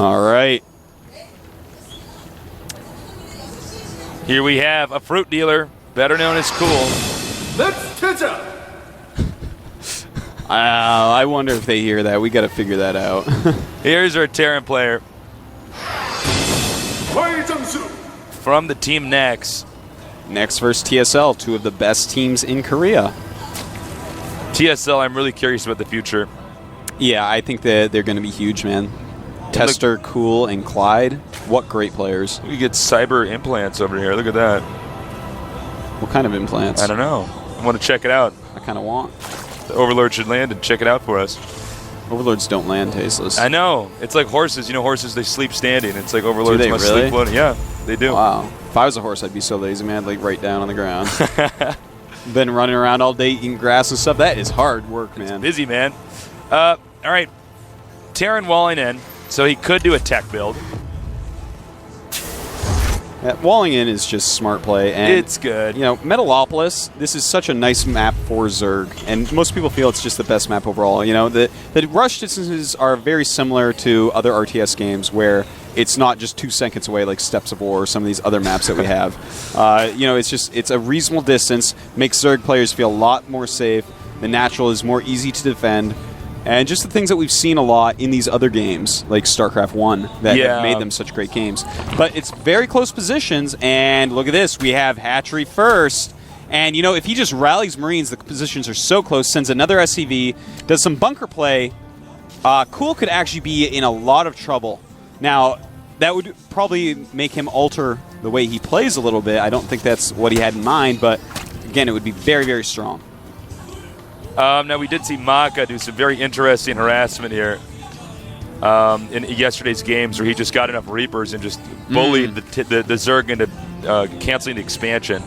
All right. Here we have a fruit dealer, better known as Cool. Let's TaeJa. I wonder if they hear that. We got to figure that out. Here's our Terran player from the team Nex. Next versus TSL, two of the best teams in Korea. TSL, I'm really curious about the future. Yeah, I think that they're going to be huge, man. Tester, Cool, and Clyde. What great players. We get cyber implants over here. Look at that. What kind of implants? I don't know. I want to check it out. I kind of want. The Overlord should land and check it out for us. Overlords don't land tasteless. I know. It's like horses. You know, horses, they sleep standing. It's like Overlords must really? sleep floating. Yeah, they do. Wow. If I was a horse, I'd be so lazy, man. I'd like right down on the ground. Been running around all day eating grass and stuff. That is hard work, man. It's busy, man. All right. Terran walling in, so he could do a tech build. Walling in is just smart play. And, it's good. You know, Metalopolis, this is such a nice map for Zerg, and most people feel it's just the best map overall. You know, the rush distances are very similar to other RTS games where it's not just 2 seconds away like Steps of War or some of these other maps that we have. You know, it's a reasonable distance, makes Zerg players feel a lot more safe. The natural is more easy to defend. And just the things that we've seen a lot in these other games, like StarCraft 1, that have made them such great games. But it's very close positions, and look at this. We have Hatchery first. And, you know, if he just rallies Marines, the positions are so close, sends another SCV, does some bunker play, Cool could actually be in a lot of trouble. Now, that would probably make him alter the way he plays a little bit. I don't think that's what he had in mind, but, again, it would be very, very strong. Now, we did see Maka do some very interesting harassment here in yesterday's games where he just got enough Reapers and just bullied the Zerg into canceling the expansion.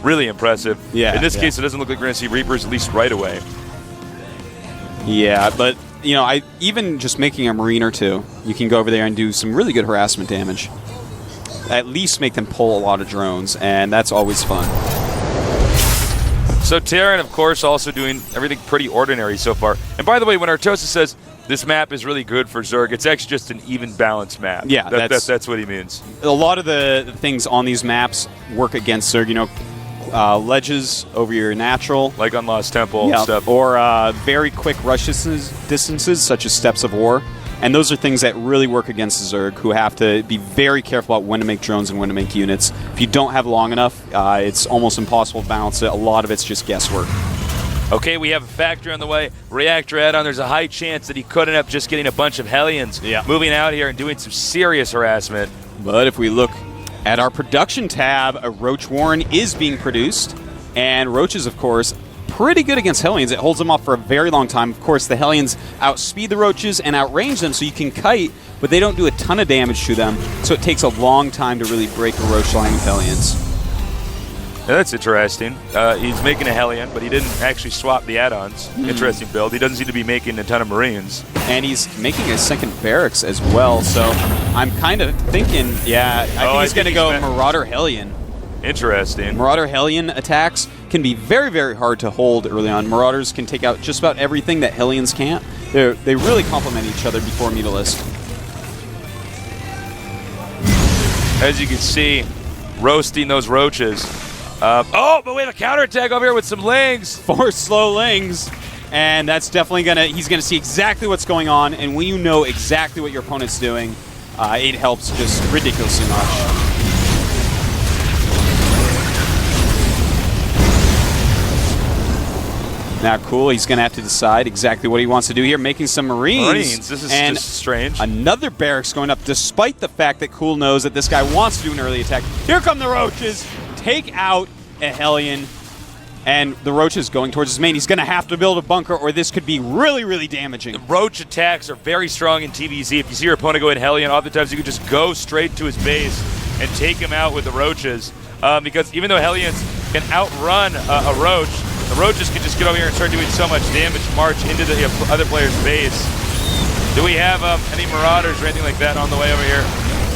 Really impressive. Yeah. In this case, it doesn't look like we're going to see Reapers at least right away. Yeah, but, you know, even just making a Marine or two, you can go over there and do some really good harassment damage. At least make them pull a lot of drones, and that's always fun. So Terran, of course, also doing everything pretty ordinary so far. And by the way, when Artosa says this map is really good for Zerg, it's actually just an even balanced map. Yeah, that's what he means. A lot of the things on these maps work against Zerg. You know, ledges over your natural. Like on Lost Temple and stuff. Or very quick rush distances, such as Steps of War. And those are things that really work against the Zerg, who have to be very careful about when to make drones and when to make units. If you don't have long enough, it's almost impossible to balance it. A lot of it's just guesswork. Okay, we have a factory on the way. Reactor add-on. There's a high chance that he could end up just getting a bunch of Hellions moving out here and doing some serious harassment. But if we look at our production tab, a Roach Warren is being produced. And Roaches, of course, pretty good against Hellions. It holds them off for a very long time. Of course, the Hellions outspeed the Roaches and outrange them, so you can kite, but they don't do a ton of damage to them, so it takes a long time to really break a Roach line with Hellions. Yeah, that's interesting. He's making a Hellion, but he didn't actually swap the add-ons. Interesting build. He doesn't seem to be making a ton of Marines. And he's making a second barracks as well, so I'm kind of thinking, I think he's going to go Marauder Hellion. Interesting. Marauder Hellion attacks can be very, very hard to hold early on. Marauders can take out just about everything that Hellions can't. They really complement each other before Mutalist. As you can see, roasting those Roaches. But we have a counterattack over here with some Lings. 4 slow Lings. And that's definitely he's gonna see exactly what's going on. And when you know exactly what your opponent's doing, it helps just ridiculously much. Now, Cool, he's going to have to decide exactly what he wants to do here, making some Marines. This is just strange. Another barracks going up, despite the fact that Cool knows that this guy wants to do an early attack. Here come the Roaches. Take out a Hellion. And the Roaches going towards his main. He's going to have to build a bunker, or this could be really, really damaging. The Roach attacks are very strong in TVZ. If you see your opponent go in Hellion, oftentimes you can just go straight to his base and take him out with the Roaches. Because even though Hellions can outrun a Roach, the Roaches can just get over here and start doing so much damage, march into the other player's base. Do we have any Marauders or anything like that on the way over here?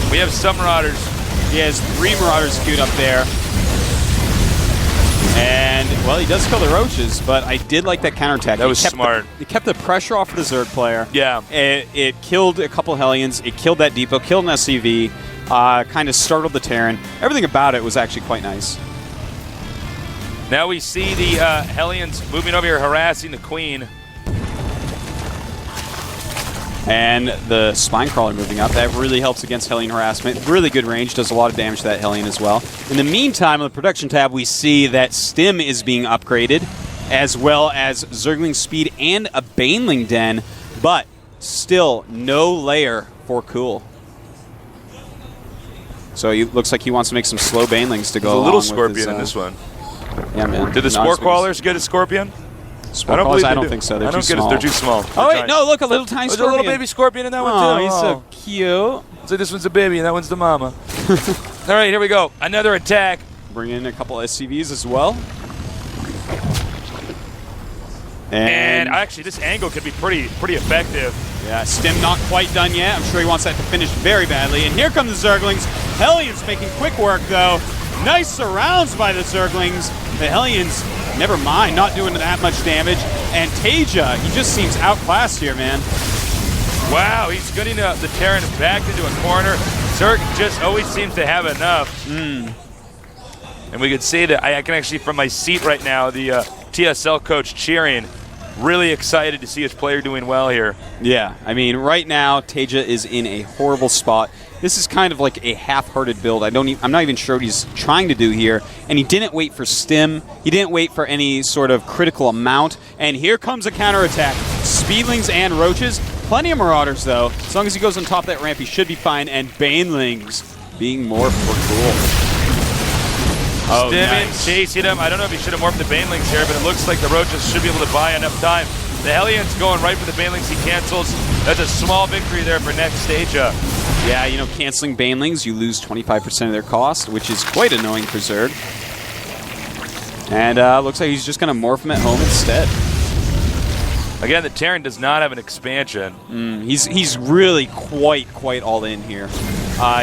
We have some Marauders. He has 3 Marauders queued up there. And, well, he does kill the roaches, but I did like that counterattack. That was smart. It kept the pressure off of the Zerg player. Yeah. It killed a couple Hellions. It killed that depot, killed an SCV, kind of startled the Terran. Everything about it was actually quite nice. Now we see the Hellions moving over here, harassing the Queen. And the Spine Crawler moving up. That really helps against Hellion harassment. Really good range. Does a lot of damage to that Hellion as well. In the meantime, on the production tab, we see that Stim is being upgraded, as well as Zergling Speed and a Baneling Den, but still no layer for Cool. So it looks like he wants to make some slow Banelings to go There's a along little with Scorpion his, in this one. Yeah, man. Did the Spore Crawlers get a Scorpion? I don't think so. They're too small. They're too small. Oh, wait, no, look, a little tiny There's Scorpion. a little baby Scorpion in that one, too. Oh, he's so cute. So this one's the baby, and that one's the mama. All right, here we go. Another attack. Bring in a couple SCVs as well. And actually, this angle could be pretty effective. Yeah, Stim not quite done yet. I'm sure he wants that to finish very badly. And here come the Zerglings. Hellions making quick work, though. Nice surrounds by the Zerglings. The Hellions, never mind, not doing that much damage. And TaeJa, he just seems outclassed here, man. Wow, he's getting the Terran back into a corner. Zerg just always seems to have enough. And we could see that I can actually, from my seat right now, the TSL coach cheering. Really excited to see his player doing well here. Yeah, I mean, right now, TaeJa is in a horrible spot. This is kind of like a half-hearted build. I'm not even sure what he's trying to do here. And he didn't wait for Stim. He didn't wait for any sort of critical amount. And here comes a counterattack. Speedlings and Roaches. Plenty of Marauders, though. As long as he goes on top of that ramp, he should be fine. And Banelings being morphed for Cool. Oh, nice. Chasing him. I don't know if he should have morphed the Banelings here, but it looks like the Roaches should be able to buy enough time. The Hellions going right for the Banelings. He cancels. That's a small victory there for next TaeJa. Yeah, you know, canceling Banelings, you lose 25% of their cost, which is quite annoying for Zerg. And looks like he's just going to morph him at home instead. Again, the Terran does not have an expansion. He's really quite all in here.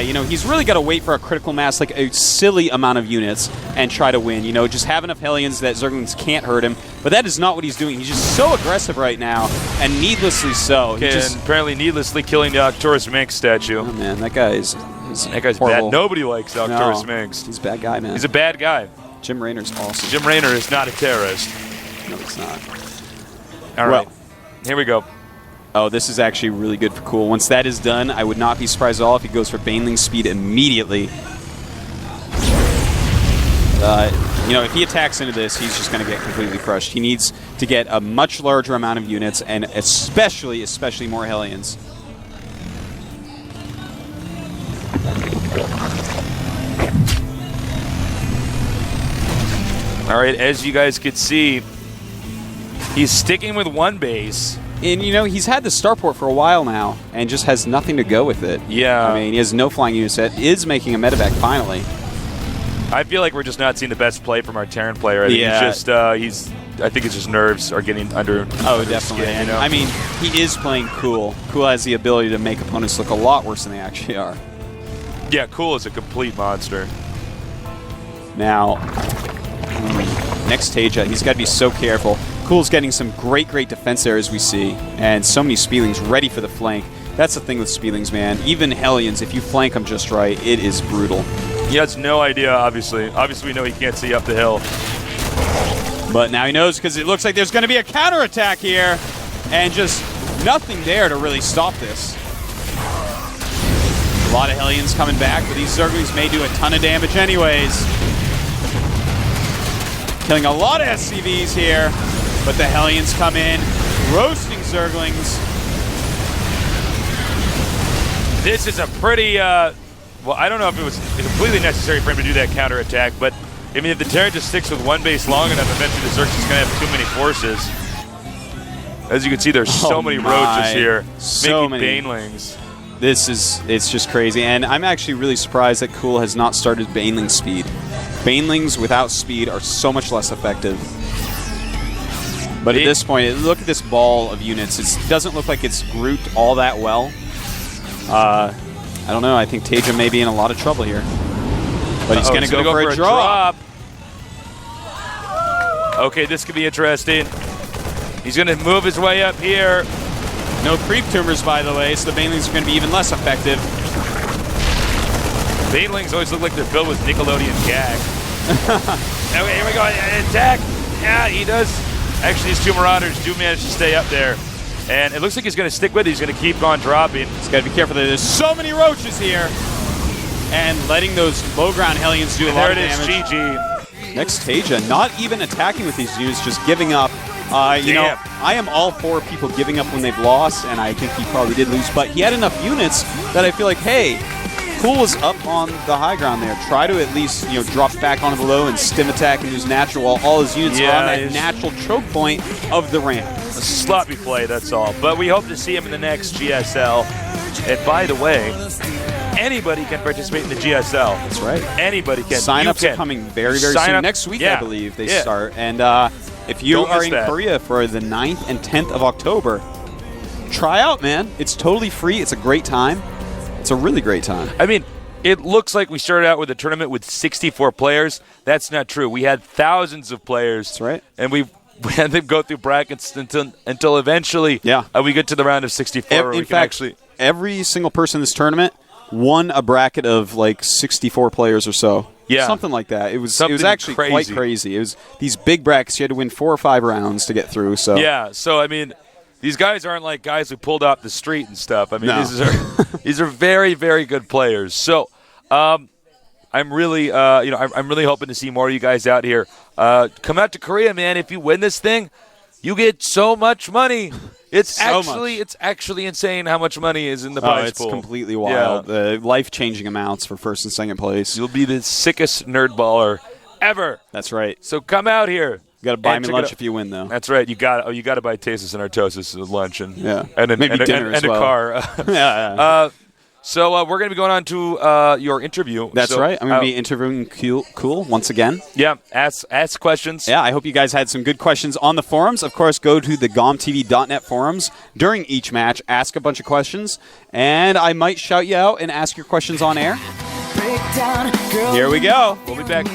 You know, he's really got to wait for a critical mass, like a silly amount of units, and try to win. You know, just have enough Hellions that Zerglings can't hurt him. But that is not what he's doing. He's just so aggressive right now, and needlessly so. Okay, and apparently needlessly killing the Arcturus Minx statue. Oh, man, that guy's bad. Nobody likes Arcturus Minx. He's a bad guy, man. He's a bad guy. Jim Raynor's awesome. Jim Raynor is not a terrorist. No, he's not. All right, here we go. Oh, this is actually really good for Cool. Once that is done, I would not be surprised at all if he goes for Baneling Speed immediately. You know, if he attacks into this, he's just going to get completely crushed. He needs to get a much larger amount of units, and especially more Hellions. All right, as you guys could see, he's sticking with one base. And, you know, he's had the starport for a while now and just has nothing to go with it. Yeah. I mean, he has no flying unit set, is making a medevac finally. I feel like we're just not seeing the best play from our Terran player. I think I think it's just nerves are getting under. Oh, definitely. Skin, you know? I mean, he is playing Cool. Cool has the ability to make opponents look a lot worse than they actually are. Yeah, Cool is a complete monster. Now, next TaeJa, he's got to be so careful. Cool's getting some great defense there, as we see, and so many Speedlings ready for the flank. That's the thing with Speedlings, man. Even Hellions, if you flank them just right, it is brutal. He has no idea, obviously. Obviously, we know he can't see up the hill. But now he knows, because it looks like there's going to be a counterattack here, and just nothing there to really stop this. A lot of Hellions coming back, but these Zerglings may do a ton of damage anyways. Killing a lot of SCVs here. But the Hellions come in, roasting Zerglings. This is a pretty, well, I don't know if it was completely necessary for him to do that counterattack, but I mean, if the Terran just sticks with one base long enough, eventually the Zerg's just going to have too many forces. As you can see, there's so many roaches here, so making many Banelings. It's just crazy. And I'm actually really surprised that Cool has not started Baneling Speed. Banelings without speed are so much less effective. But at this point, look at this ball of units. It doesn't look like it's grouped all that well. I don't know. I think TaeJa may be in a lot of trouble here. But he's going to go for a drop. Okay, this could be interesting. He's going to move his way up here. No creep tumors, by the way, so the banelings are going to be even less effective. Banelings always look like they're filled with Nickelodeon gag. Okay, here we go. Attack. Yeah, he does. Actually, these two Marauders do manage to stay up there. And it looks like he's going to stick with it. He's going to keep on dropping. He's got to be careful. There's so many roaches here. And letting those low ground Hellions do a lot of damage. There it is, GG. Next, TaeJa, not even attacking with these units, just giving up. You know, I am all for people giving up when they've lost, and I think he probably did lose. But he had enough units that I feel like, hey, Cool was up on the high ground there. Try to at least, drop back onto the low and stim attack and use natural while all his units are on that natural choke point of the ramp. A sloppy play, that's all. But we hope to see him in the next GSL. And by the way, anybody can participate in the GSL. That's right. Anybody can. Sign-ups are coming very, very soon. Next week, I believe, they start. And if you are in Korea for the 9th and 10th of October, try out, man. It's totally free. It's a great time. It's a really great time. I mean, it looks like we started out with a tournament with 64 players. That's not true. We had thousands of players. That's right. And we had them go through brackets until eventually we get to the round of 64. In fact, every single person in this tournament won a bracket of like 64 players or so. Yeah. Something like that. It was actually quite crazy. It was these big brackets. You had to win 4 or 5 rounds to get through. So yeah. So, I mean, these guys aren't like guys who pulled off the street and stuff. I mean, these are very, very good players. So, I'm really, I'm really hoping to see more of you guys out here. Come out to Korea, man. If you win this thing, you get so much money. It's actually insane how much money is in the prize pool. It's completely wild. Yeah. Life-changing amounts for first and second place. You'll be the sickest nerd baller ever. That's right. So come out here. You got to buy me lunch if you win, though. That's right. You got to buy TaeJa and Artosis lunch and maybe dinner as well. A car. So we're going to be going on to your interview. That's right. I'm going to be interviewing Cool once again. Yeah, ask questions. Yeah, I hope you guys had some good questions on the forums. Of course, go to the gomtv.net forums during each match. Ask a bunch of questions, and I might shout you out and ask your questions on air. Here we go. We'll be back.